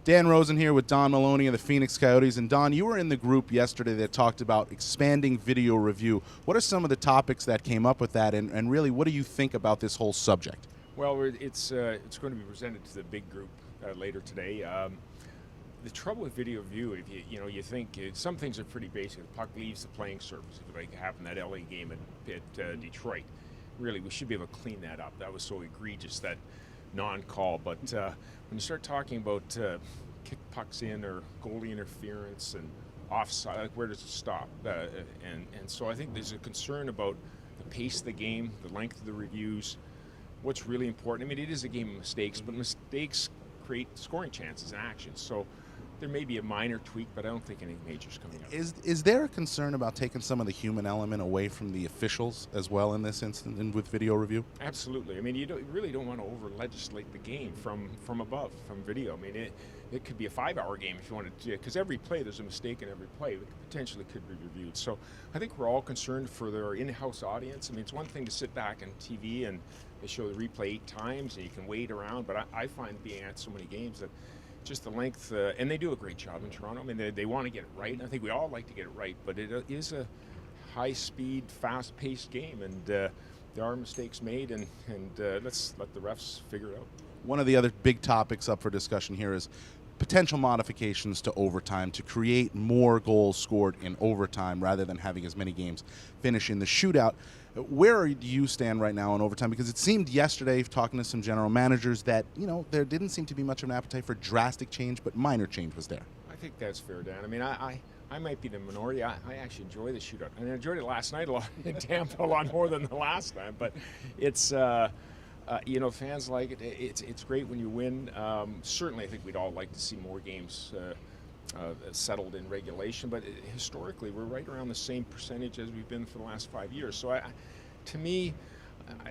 Dan Rosen here with Don Maloney of the Phoenix Coyotes. And Don, you were in the group yesterday that talked about expanding video review. What are some of the topics that came up with that, and really, what do you think about this whole subject? Well, it's going to be presented to the big group later today. The trouble with video review, if you think some things are pretty basic. The puck leaves the playing surface, like it happened in that LA game at Detroit. Really, we should be able to clean that up. That was so egregious, that non-call. But when you start talking about kick pucks in or goalie interference and offside, like where does it stop? And so I think there's a concern about the pace of the game, the length of the reviews. What's really important, I mean, it is a game of mistakes, but mistakes create scoring chances and actions. So there may be a minor tweak, but I don't think any major's coming up. Is there a concern about taking some of the human element away from the officials as well in this instance and with video review? Absolutely. I mean, you really don't want to over-legislate the game from above, from video. I mean, it could be a 5-hour game if you wanted to, because every play, there's a mistake in every play that potentially could be reviewed. So I think we're all concerned for their in-house audience. I mean, it's one thing to sit back on TV and they show the replay 8 times and you can wait around, but I find being at so many games that just the length, and they do a great job in Toronto. I mean, they want to get it right, and I think we all like to get it right, but it is a high-speed, fast-paced game, and there are mistakes made, and let's let the refs figure it out. One of the other big topics up for discussion here is potential modifications to overtime to create more goals scored in overtime rather than having as many games finish in the shootout. Where do you stand right now in overtime? Because it seemed yesterday, talking to some general managers, that there didn't seem to be much of an appetite for drastic change, but minor change was there. I think that's fair, Dan. I mean, I might be the minority. I actually enjoy the shootout. I enjoyed it last night a lot in Tampa, a lot more than the last time. But it's fans like it. It's great when you win. Certainly, I think we'd all like to see more games settled in regulation, but historically we're right around the same percentage as we've been for the last 5 years. So to me,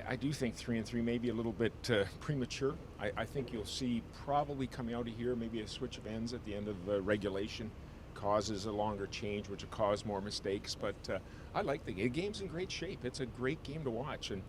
I do think 3-3 may be a little bit premature. I think you'll see probably coming out of here maybe a switch of ends at the end of regulation causes a longer change, which will cause more mistakes. But I like the game's in great shape. It's a great game to watch, and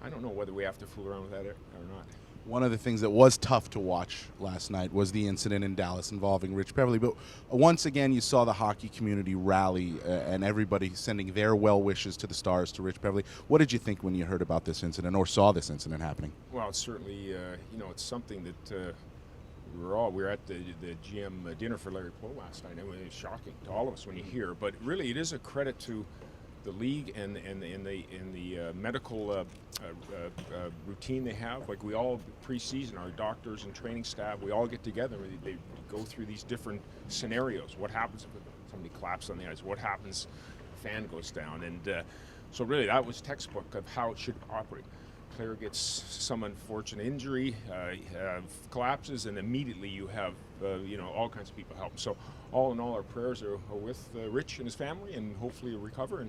I don't know whether we have to fool around with that or not. One of the things that was tough to watch last night was the incident in Dallas involving Rich Peverley. But once again, you saw the hockey community rally and everybody sending their well wishes to the Stars, to Rich Peverley. What did you think when you heard about this incident or saw this incident happening? Well, it's certainly, it's something that we were at the GM dinner for Larry Poe last night. And it was shocking to all of us when you hear. But really, it is a credit to the league and the medical routine they have. Like, we all pre-season, our doctors and training staff, we all get together and they go through these different scenarios. What happens if somebody collapses on the ice? What happens if the fan goes down? And so really that was textbook of how it should operate. Player gets some unfortunate injury, collapses, and immediately you have all kinds of people help. So all in all, our prayers are with Rich and his family, and hopefully he'll recover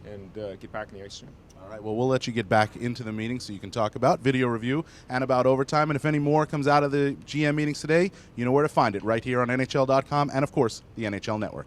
and get back in the ice soon. All right, well, we'll let you get back into the meeting so you can talk about video review and about overtime. And if any more comes out of the GM meetings today, you know where to find it, right here on NHL.com and, of course, the NHL Network.